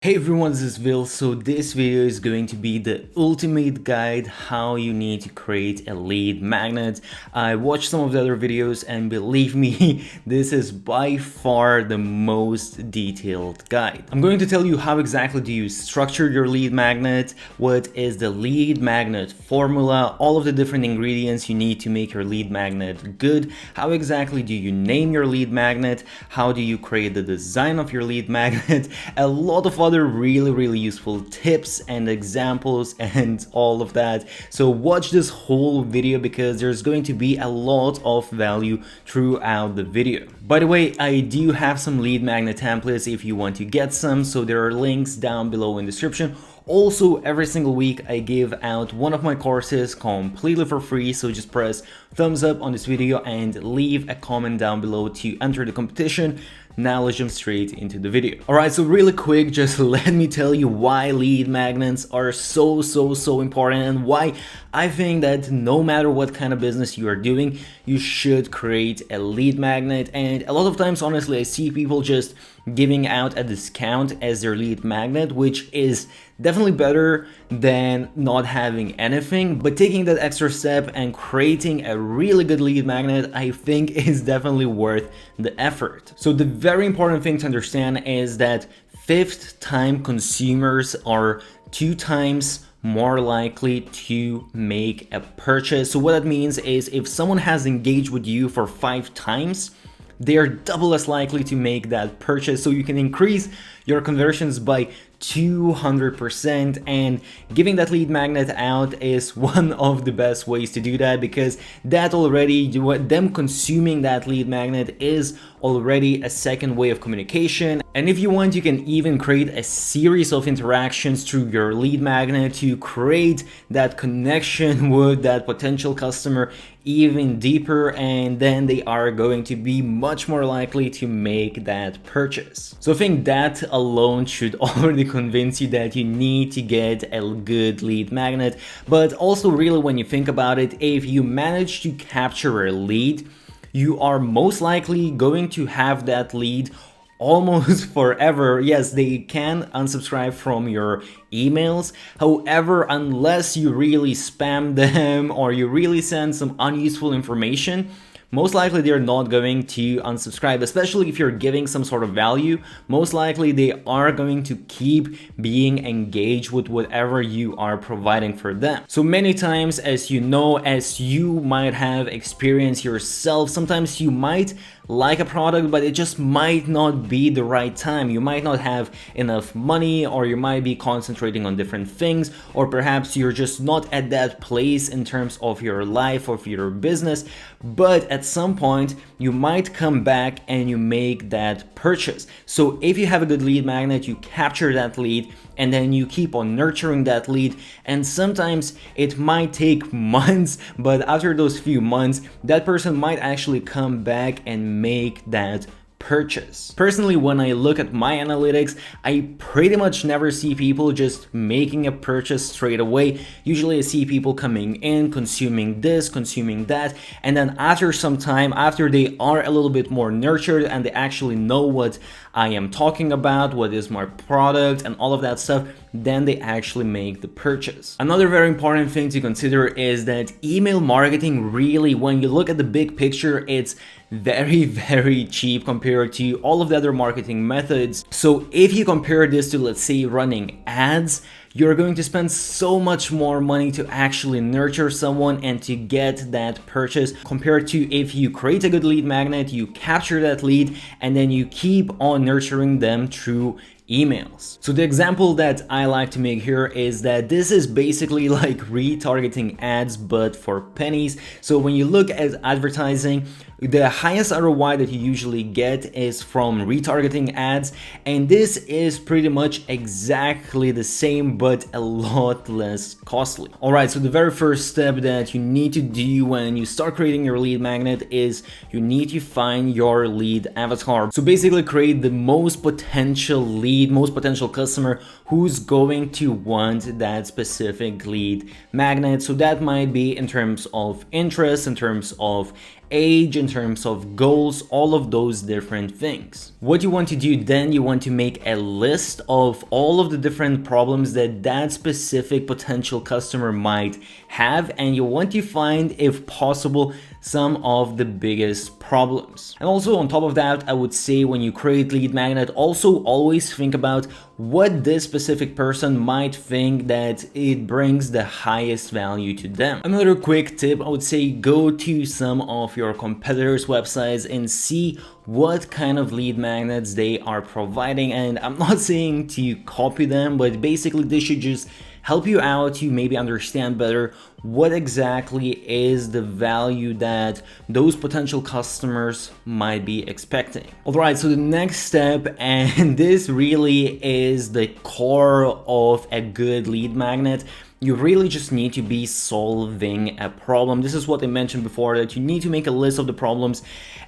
Hey everyone, this is Will. So this video is going to be the ultimate guide how you need to create a lead magnet. I watched some of the other videos and believe me, this is by far the most detailed guide. I'm going to tell you how exactly do you structure your lead magnet, what is the lead magnet formula, all of the different ingredients you need to make your lead magnet good, how exactly do you name your lead magnet, how do you create the design of your lead magnet, a lot of other really useful tips and examples and all of that. So watch this whole video because there's going to be a lot of value throughout the video. By the way, I do have some lead magnet templates if you want to get some, so there are links down below in the description. Also, every single week I give out one of my courses completely for free, so just press thumbs up on this video and leave a comment down below to enter the competition. Now let's jump straight into the video. Alright, so really quick, just let me tell you why lead magnets are so important and why I think that no matter what kind of business you are doing, you should create a lead magnet. And a lot of times, honestly, I see people just giving out a discount as their lead magnet, which is definitely better than not having anything, but taking that extra step and creating a really good lead magnet, I think is definitely worth the effort. So the very important thing to understand is that fifth time consumers are 2 times more likely to make a purchase. So what that means is if someone has engaged with you for 5 times, they are double as likely to make that purchase. So you can increase your conversions by 200%, and giving that lead magnet out is one of the best ways to do that, because that already, them consuming that lead magnet is already a second way of communication. And if you want, you can even create a series of interactions through your lead magnet to create that connection with that potential customer even deeper, and then they are going to be much more likely to make that purchase. So I think that alone should already convince you that you need to get a good lead magnet. But also, really, when you think about it, if you manage to capture a lead, you are most likely going to have that lead almost forever. Yes, they can unsubscribe from your emails. However, unless you really spam them or you really send some unuseful information, most likely they're not going to unsubscribe, especially if you're giving some sort of value. Most likely they are going to keep being engaged with whatever you are providing for them. So many times, as you know, as you might have experienced yourself, sometimes you might like a product, but it just might not be the right time. You might not have enough money, or you might be concentrating on different things, or perhaps you're just not at that place in terms of your life or your business. But at some point, you might come back and you make that purchase. So if you have a good lead magnet, you capture that lead and then you keep on nurturing that lead. And sometimes it might take months, but after those few months, that person might actually come back and make that purchase. Personally, when I look at my analytics, I pretty much never see people just making a purchase straight away. Usually I see people coming in, consuming this, consuming that, and then after some time, after they are a little bit more nurtured and they actually know what I am talking about, what is my product and all of that stuff, then they actually make the purchase. Another very important thing to consider is that email marketing, really, when you look at the big picture, it's very cheap compared to all of the other marketing methods. So if you compare this to, let's say, running ads, you're going to spend so much more money to actually nurture someone and to get that purchase, compared to if you create a good lead magnet, you capture that lead, and then you keep on nurturing them through emails. So the example that I like to make here is that this is basically like retargeting ads, but for pennies. So when you look at advertising, the highest ROI that you usually get is from retargeting ads, and this is pretty much exactly the same but a lot less costly. Alright, so the very first step that you need to do when you start creating your lead magnet is you need to find your lead avatar. So basically create the most potential lead, most potential customer who's going to want that specific lead magnet. So that might be in terms of interest, in terms of age, in terms of goals, all of those different things. What you want to do then, you want to make a list of all of the different problems that that specific potential customer might have, and you want to find, if possible, some of the biggest problems. And also on top of that, I would say when you create lead magnet, also always think about what this specific person might think that it brings the highest value to them. Another quick tip, I would say go to some of your competitors' websites and see what kind of lead magnets they are providing. And I'm not saying to copy them, but basically this should just help you out to maybe understand better what exactly is the value that those potential customers might be expecting. Alright, so the next step, and this really is the core of a good lead magnet, you really just need to be solving a problem. This is what I mentioned before, that you need to make a list of the problems,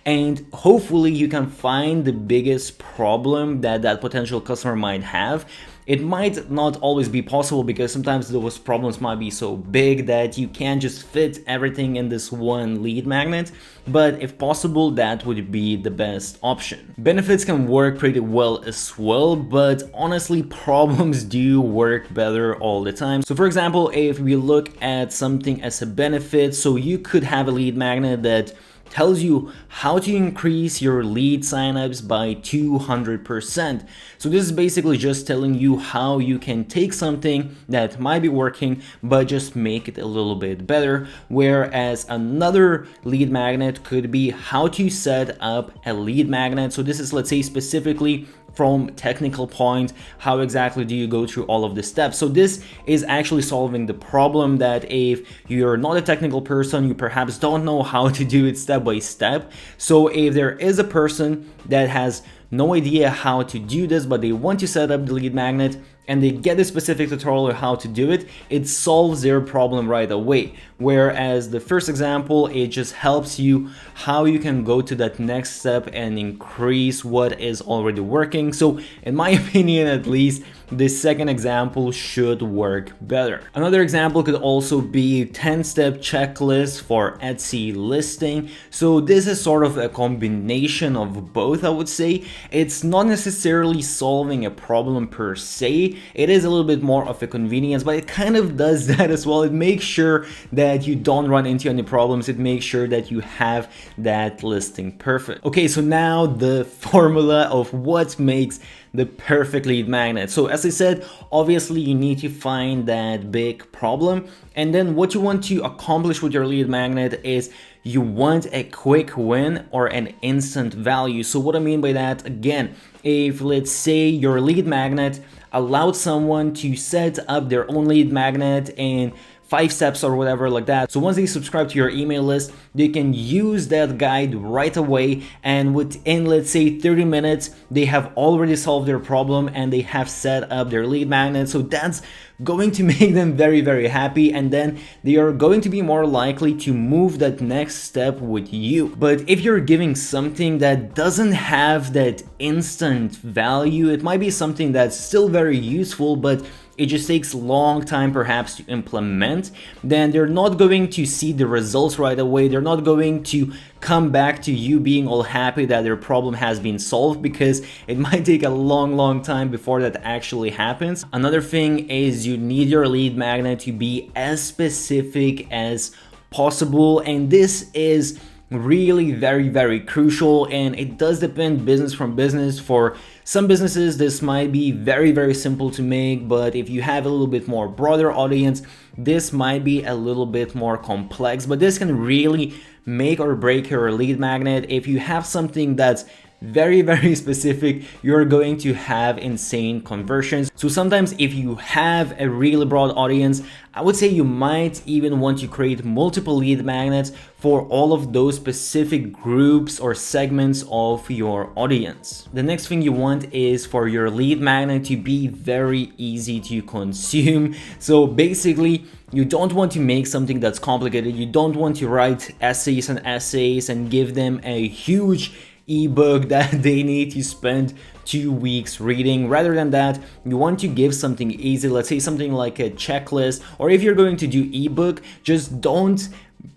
and hopefully you can find the biggest problem that that potential customer might have. It might not always be possible because sometimes those problems might be so big that you can't just fit everything in this one lead magnet, but if possible, that would be the best option. Benefits can work pretty well as well, but honestly, problems do work better all the time. So for example, if we look at something as a benefit, so you could have a lead magnet that tells you how to increase your lead signups by 200%. So this is basically just telling you how you can take something that might be working but just make it a little bit better, whereas another lead magnet could be how to set up a lead magnet. So this is, let's say, specifically from technical point, how exactly do you go through all of the steps. So this is actually solving the problem that if you're not a technical person, you perhaps don't know how to do it step by step. So if there is a person that has no idea how to do this, but they want to set up the lead magnet and they get a specific tutorial on how to do it, it solves their problem right away. Whereas the first example, it just helps you how you can go to that next step and increase what is already working. So in my opinion, at least, the second example should work better. Another example could also be 10-step checklist for Etsy listing. So this is sort of a combination of both, I would say. It's not necessarily solving a problem per se. It is a little bit more of a convenience, but it kind of does that as well. It makes sure that you don't run into any problems. It makes sure that you have that listing perfect. Okay, so now the formula of what makes the perfect lead magnet. So as I said, obviously you need to find that big problem, and then what you want to accomplish with your lead magnet is you want a quick win or an instant value. So what I mean by that, again, if let's say your lead magnet allowed someone to set up their own lead magnet in 5 steps or whatever like that. So once they subscribe to your email list, they can use that guide right away, and within, let's say, 30 minutes, they have already solved their problem and they have set up their lead magnet. So that's going to make them very, very happy, and then they are going to be more likely to move that next step with you. But if you're giving something that doesn't have that instant value, it might be something that's still very useful, but it just takes a long time perhaps to implement, then they're not going to see the results right away. They're not going to come back to you being all happy that their problem has been solved, because it might take a long time before that actually happens. Another thing is you need your lead magnet to be as specific as possible, and this is really very crucial, and it does depend business from business. For some businesses this might be very simple to make, but if you have a little bit more broader audience, this might be a little bit more complex. But this can really make or break your lead magnet. If you have something that's very specific, you're going to have insane conversions. So sometimes if you have a really broad audience, I would say you might even want to create multiple lead magnets for all of those specific groups or segments of your audience. The next thing you want is for your lead magnet to be very easy to consume. So basically, you don't want to make something that's complicated. You don't want to write essays and essays and give them a huge ebook that they need to spend 2 weeks reading. Rather than that, you want to give something easy, let's say something like a checklist, or if you're going to do ebook, just don't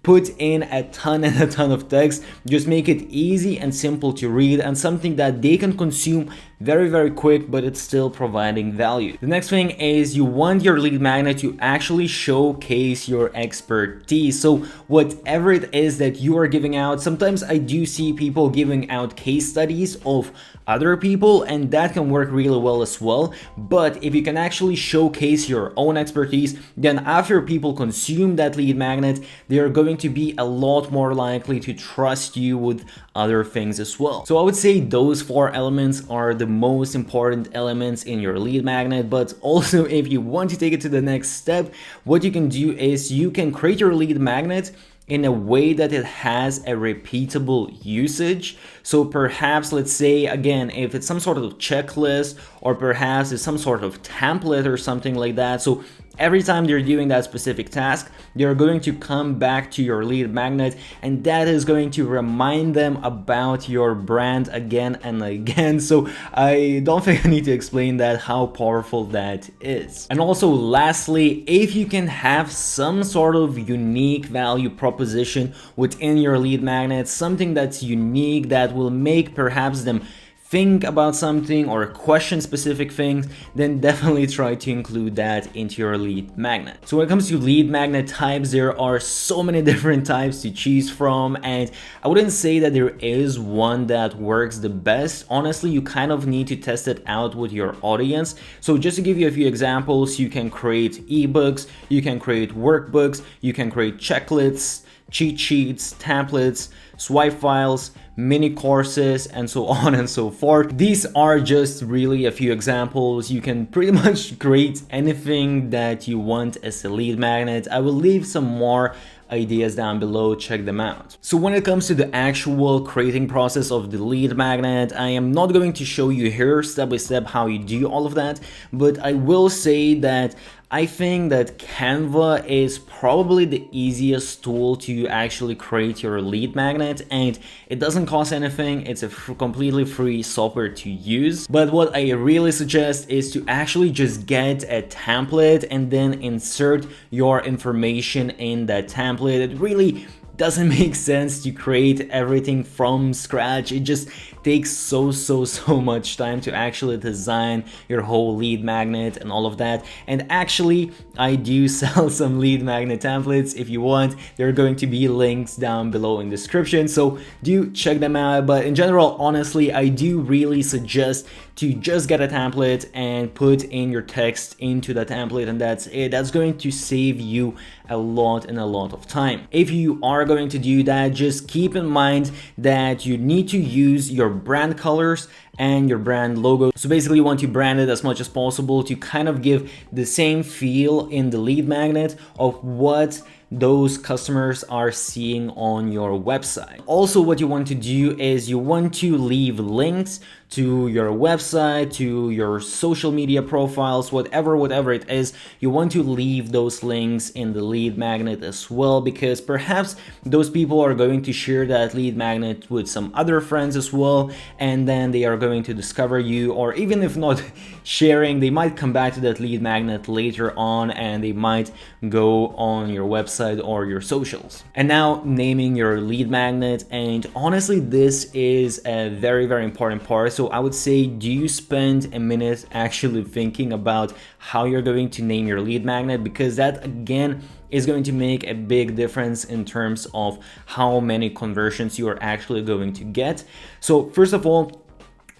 put in a ton and a ton of text. Just make it easy and simple to read and something that they can consume very quick, but it's still providing value. The next thing is you want your lead magnet to actually showcase your expertise. So whatever it is that you are giving out, sometimes I do see people giving out case studies of other people, and that can work really well as well. But if you can actually showcase your own expertise, then after people consume that lead magnet, they are going to be a lot more likely to trust you with other things as well. So I would say those 4 elements are the most important elements in your lead magnet. But also, if you want to take it to the next step, what you can do is you can create your lead magnet in a way that it has a repeatable usage. So perhaps, let's say, again, if it's some sort of checklist, or perhaps it's some sort of template or something like that. So every time they're doing that specific task, they're going to come back to your lead magnet, and that is going to remind them about your brand again and again. So I don't think I need to explain that, how powerful that is. And also, lastly, if you can have some sort of unique value proposition within your lead magnet, something that's unique that will make perhaps them think about something or question specific things, then definitely try to include that into your lead magnet. So when it comes to lead magnet types, there are so many different types to choose from, and I wouldn't say that there is one that works the best. Honestly, you kind of need to test it out with your audience. So just to give you a few examples, you can create ebooks, you can create workbooks, you can create checklists, cheat sheets, templates, swipe files, mini courses, and so on and so forth. These are just really a few examples. You can pretty much create anything that you want as a lead magnet. I will leave some more ideas down below, check them out. So when it comes to the actual creating process of the lead magnet, I am not going to show you here step by step how you do all of that, but I will say that I think that Canva is probably the easiest tool to actually create your lead magnet, and it doesn't cost anything. It's a completely free software to use. But what I really suggest is to actually just get a template and then insert your information in that template. It really doesn't make sense to create everything from scratch. It just takes so much time to actually design your whole lead magnet and all of that. And actually, I do sell some lead magnet templates. If you want, there are going to be links down below in the description, so do check them out. But in general, honestly, I do really suggest to just get a template and put in your text into the template, and that's it. That's going to save you a lot of time. If you are going to do that, just keep in mind that you need to use your brand colors and your brand logo. So basically, you want to brand it as much as possible to kind of give the same feel in the lead magnet of what those customers are seeing on your website. Also, what you want to do is you want to leave links to your website, to your social media profiles, whatever it is. You want to leave those links in the lead magnet as well, because perhaps those people are going to share that lead magnet with some other friends as well, and then they are going to discover you, or even if not sharing, they might come back to that lead magnet later on and they might go on your website or your socials. And now, naming your lead magnet, and honestly, this is a very important part. So I would say, do you spend a minute actually thinking about how you're going to name your lead magnet? Because that again is going to make a big difference in terms of how many conversions you are actually going to get. So first of all,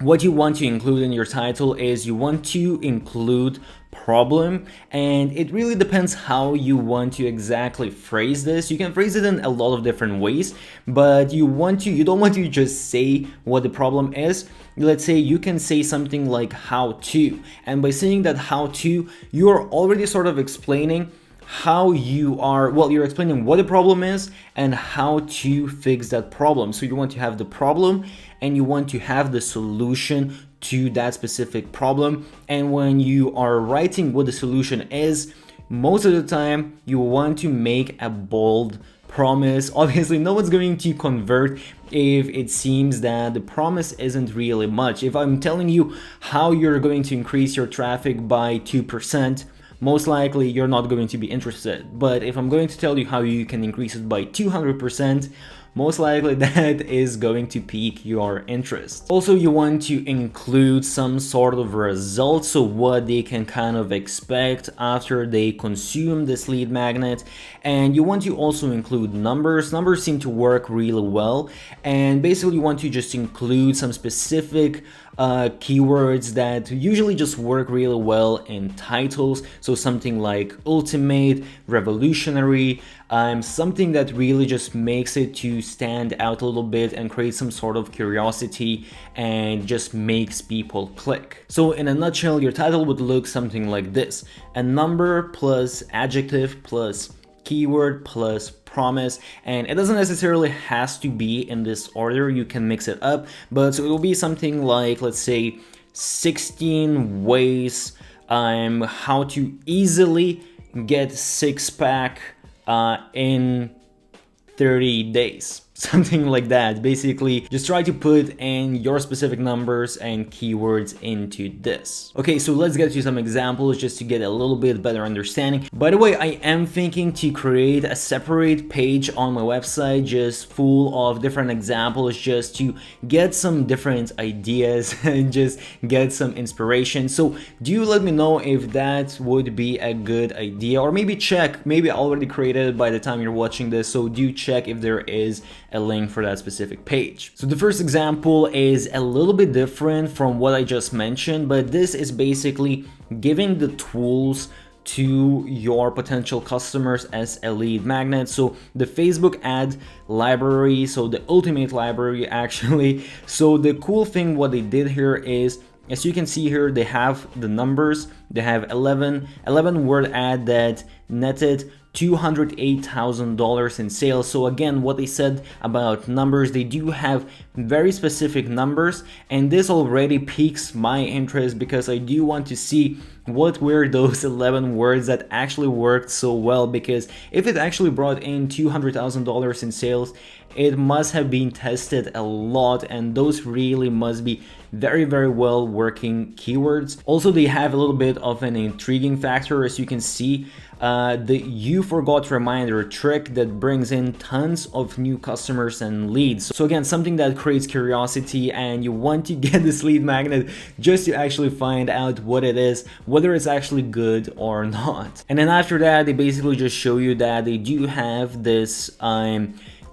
what you want to include in your title is you want to include problem, and it really depends how you want to exactly phrase this. You can phrase it in a lot of different ways, but you don't want to just say what the problem is. Let's say you can say something like how to, and by saying that how to, you're already sort of explaining how you're explaining what the problem is and how to fix that problem. So you want to have the problem and you want to have the solution to that specific problem. And when you are writing what the solution is, most of the time you want to make a bold promise. Obviously, no one's going to convert if it seems that the promise isn't really much. If I'm telling you how you're going to increase your traffic by 2%, most likely you're not going to be interested. But if I'm going to tell you how you can increase it by 200%, most likely that is going to pique your interest. Also, you want to include some sort of results, so what they can kind of expect after they consume this lead magnet. And you want to also include numbers. Numbers seem to work really well, and basically you want to just include some specific keywords that usually just work really well in titles. So something like ultimate, revolutionary, something that really just makes it to stand out a little bit and create some sort of curiosity and just makes people click. So in a nutshell, your title would look something like this: a number plus adjective plus keyword plus promise. And it doesn't necessarily has to be in this order, you can mix it up, but so it will be something like, let's say, 16 ways how to easily get six-pack in 30 days. Something like that. Basically, just try to put in your specific numbers and keywords into this. Okay, so let's get to some examples just to get a little bit better understanding. By the way, I am thinking to create a separate page on my website just full of different examples, just to get some different ideas and just get some inspiration. So do let me know if that would be a good idea, or maybe check, maybe I already created it by the time you're watching this, so do check if there is a link for that specific page. So the first example is a little bit different from what I just mentioned, but this is basically giving the tools to your potential customers as a lead magnet. So the Facebook ad library, so the ultimate library actually. So the cool thing what they did here is, as you can see here, they have the numbers. They have 11 word ad that netted $208,000 in sales. So again, what they said about numbers, they do have very specific numbers, and this already piques my interest because I do want to see what were those 11 words that actually worked so well, because if it actually brought in $200,000 in sales, it must have been tested a lot, and those really must be very, very well working keywords. Also, they have a little bit of an intriguing factor, as you can see, the you forgot reminder trick that brings in tons of new customers and leads. So again, something that creates curiosity, and you want to get this lead magnet just to actually find out what it is, whether it's actually good or not. And then after that, they basically just show you that they do have this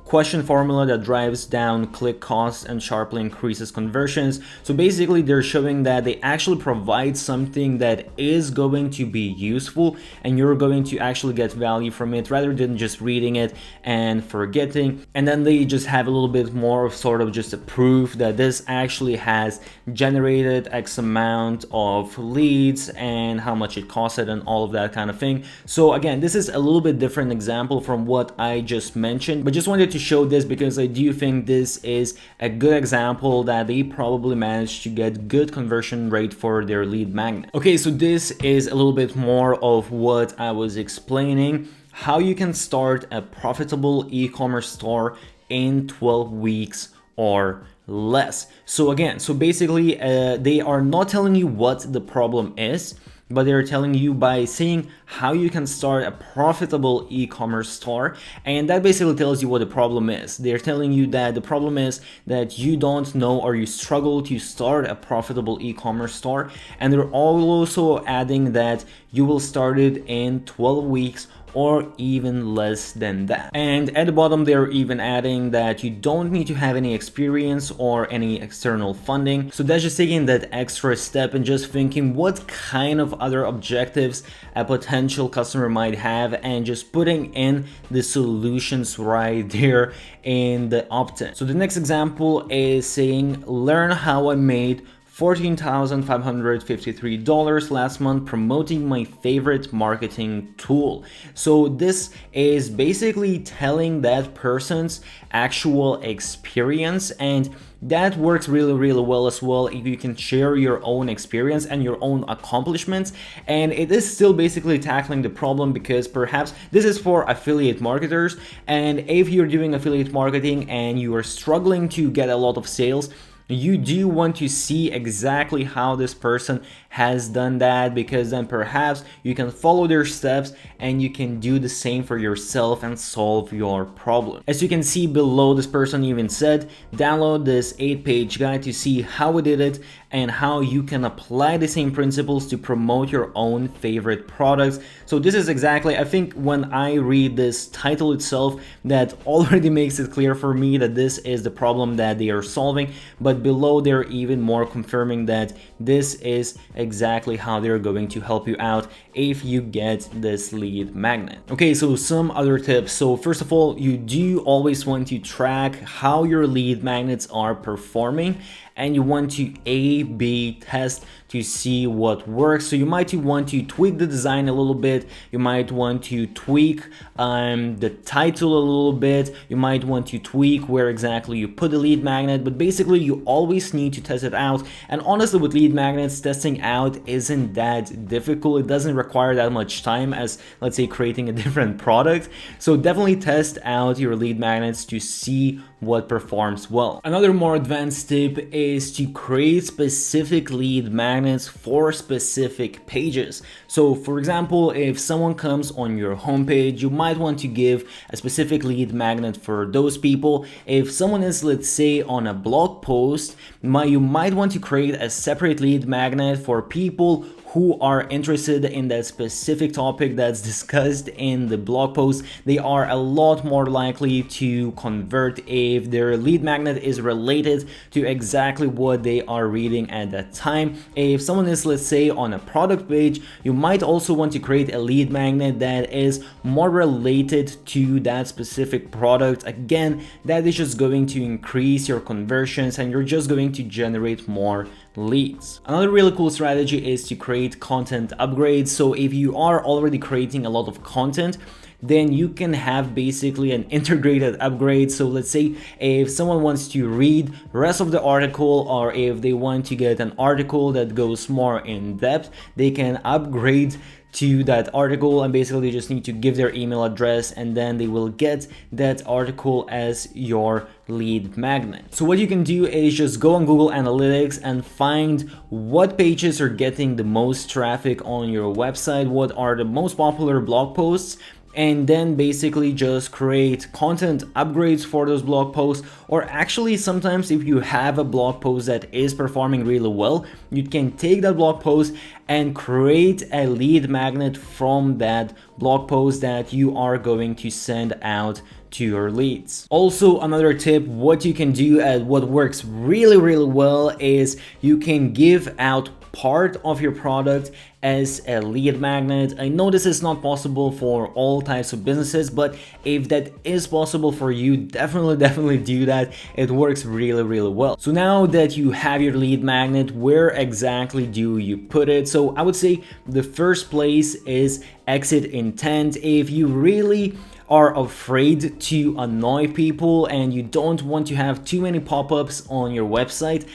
question formula that drives down click costs and sharply increases conversions. So basically they're showing that they actually provide something that is going to be useful and you're going to actually get value from it rather than just reading it and forgetting. And then they just have a little bit more of sort of just a proof that this actually has generated X amount of leads and how much it costed and all of that kind of thing. So again, this is a little bit different example from what I just mentioned, but just wanted to show this because I do think this is a good example that they probably managed to get good conversion rate for their lead magnet. Okay, so this is a little bit more of what I was explaining, how you can start a profitable e-commerce store in 12 weeks or less. So again, so basically they are not telling you what the problem is, but they're telling you by saying how you can start a profitable e-commerce store, and that basically tells you what the problem is. They're telling you that the problem is that you don't know or you struggle to start a profitable e-commerce store, and they're also adding that you will start it in 12 weeks or even less than that. And at the bottom they're even adding that you don't need to have any experience or any external funding. So that's just taking that extra step and just thinking what kind of other objectives a potential customer might have and just putting in the solutions right there in the opt-in. So the next example is saying, learn how I made $14,553 last month promoting my favorite marketing tool. So this is basically telling that person's actual experience, and that works really, really well as well if you can share your own experience and your own accomplishments. And it is still basically tackling the problem because perhaps this is for affiliate marketers, and if you're doing affiliate marketing and you are struggling to get a lot of sales, you do want to see exactly how this person has done that, because then perhaps you can follow their steps and you can do the same for yourself and solve your problem. As you can see below, this person even said, download this 8-page guide to see how we did it and how you can apply the same principles to promote your own favorite products. So this is exactly, I think when I read this title itself, that already makes it clear for me that this is the problem that they are solving, but below they're even more confirming that this is exactly how they're going to help you out if you get this lead magnet. Okay, so some other tips. So first of all, you do always want to track how your lead magnets are performing, and you want to A/B test to see what works. So you might want to tweak the design a little bit, you might want to tweak the title a little bit, you might want to tweak where exactly you put the lead magnet, but basically you always need to test it out. And honestly, with lead magnets, testing out isn't that difficult. It doesn't require that much time as, let's say, creating a different product. So definitely test out your lead magnets to see what performs well. Another more advanced tip is to create specific lead magnets for specific pages. So for example, if someone comes on your homepage, you might want to give a specific lead magnet for those people. If someone is, let's say, on a blog post, you might want to create a separate lead magnet for people who are interested in that specific topic that's discussed in the blog post. They are a lot more likely to convert if their lead magnet is related to exactly what they are reading at that time. If someone is, let's say, on a product page, you might also want to create a lead magnet that is more related to that specific product. Again, that is just going to increase your conversions and you're just going to generate more leads. Another really cool strategy is to create content upgrades. So if you are already creating a lot of content, then you can have basically an integrated upgrade. So let's say if someone wants to read the rest of the article, or if they want to get an article that goes more in depth, they can upgrade to that article, and basically they just need to give their email address and then they will get that article as your lead magnet. So what you can do is just go on Google Analytics and find what pages are getting the most traffic on your website, what are the most popular blog posts, and then basically just create content upgrades for those blog posts. Or actually, sometimes if you have a blog post that is performing really well, you can take that blog post and create a lead magnet from that blog post that you are going to send out to your leads. Also, another tip, what you can do and what works really well is you can give out part of your product as a lead magnet. I know this is not possible for all types of businesses, but if that is possible for you, definitely do that. It works really well. So now that you have your lead magnet, where exactly do you put it? So I would say the first place is exit intent. If you really are afraid to annoy people and you don't want to have too many pop-ups on your website,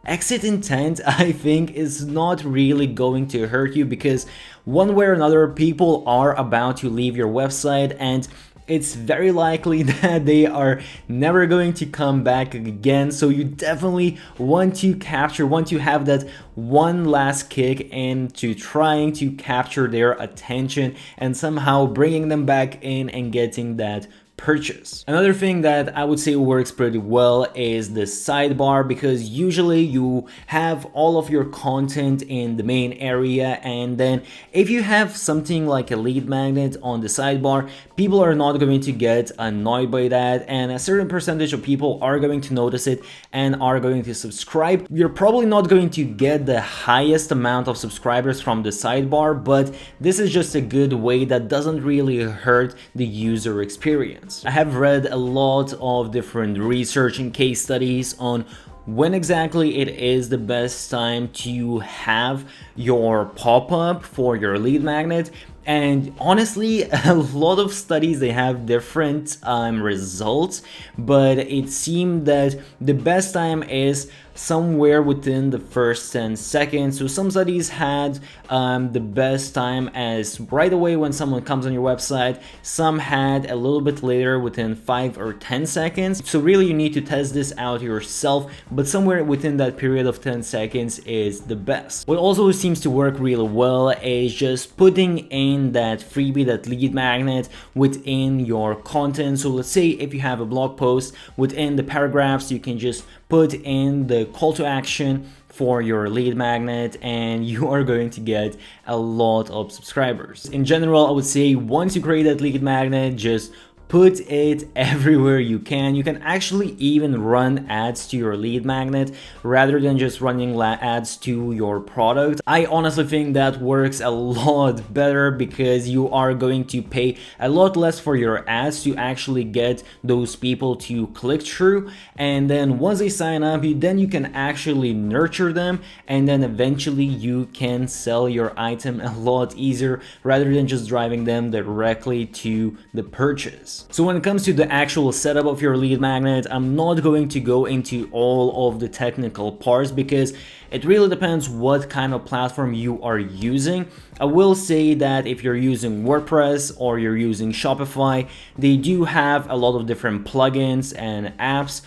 exit intent, I think, is not really going to hurt you, because one way or another people are about to leave your website and it's very likely that they are never going to come back again. So you definitely want to have that one last kick into trying to capture their attention and somehow bringing them back in and getting that purchase. Another thing that I would say works pretty well is the sidebar, because usually you have all of your content in the main area, and then if you have something like a lead magnet on the sidebar, people are not going to get annoyed by that, and a certain percentage of people are going to notice it and are going to subscribe. You're probably not going to get the highest amount of subscribers from the sidebar, but this is just a good way that doesn't really hurt the user experience. I have read a lot of different research and case studies on when exactly it is the best time to have your pop-up for your lead magnet, And honestly, a lot of studies, they have different results, but it seemed that the best time is somewhere within the first 10 seconds. So some studies had the best time as right away when someone comes on your website. Some had a little bit later, within 5 or 10 seconds. So really you need to test this out yourself, but somewhere within that period of 10 seconds is the best. What also seems to work really well is just putting in that freebie, that lead magnet, within your content. So let's say if you have a blog post, within the paragraphs you can just put in the call to action for your lead magnet, and you are going to get a lot of subscribers. In general, I would say once you create that lead magnet, just put it everywhere you can. You can actually even run ads to your lead magnet rather than just running ads to your product. I honestly think that works a lot better because you are going to pay a lot less for your ads to actually get those people to click through. And then once they sign up, then you can actually nurture them, and then eventually you can sell your item a lot easier rather than just driving them directly to the purchase. So when it comes to the actual setup of your lead magnet, I'm not going to go into all of the technical parts because it really depends what kind of platform you are using. I will say that if you're using WordPress or you're using Shopify, they do have a lot of different plugins and apps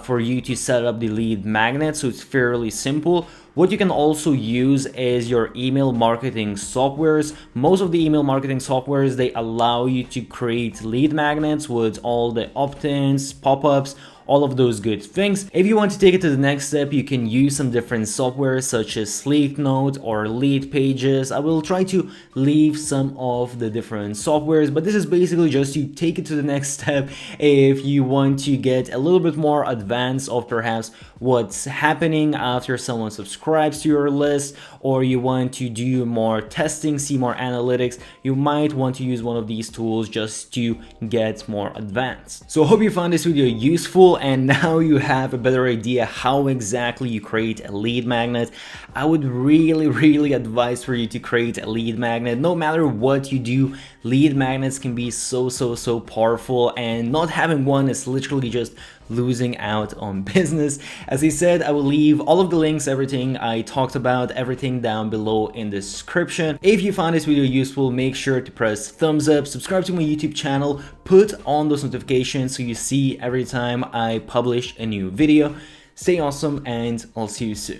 for you to set up the lead magnet, so it's fairly simple. What you can also use is your email marketing softwares. Most of the email marketing softwares, they allow you to create lead magnets with all the opt-ins, pop-ups, all of those good things. If you want to take it to the next step, you can use some different software such as Sleeknote or Lead Pages. I will try to leave some of the different softwares, but this is basically just to take it to the next step if you want to get a little bit more advanced of perhaps what's happening after someone subscribes to your list, or you want to do more testing, see more analytics. You might want to use one of these tools just to get more advanced. So I hope you found this video useful, and now you have a better idea how exactly you create a lead magnet. I would really advise for you to create a lead magnet. No matter what you do, lead magnets can be so powerful, and not having one is literally just losing out on business. As I said, I will leave all of the links, everything I talked about, everything down below in the description. If you found this video useful, make sure to press thumbs up, subscribe to my YouTube channel, put on those notifications so you see every time I publish a new video. Stay awesome, and I'll see you soon.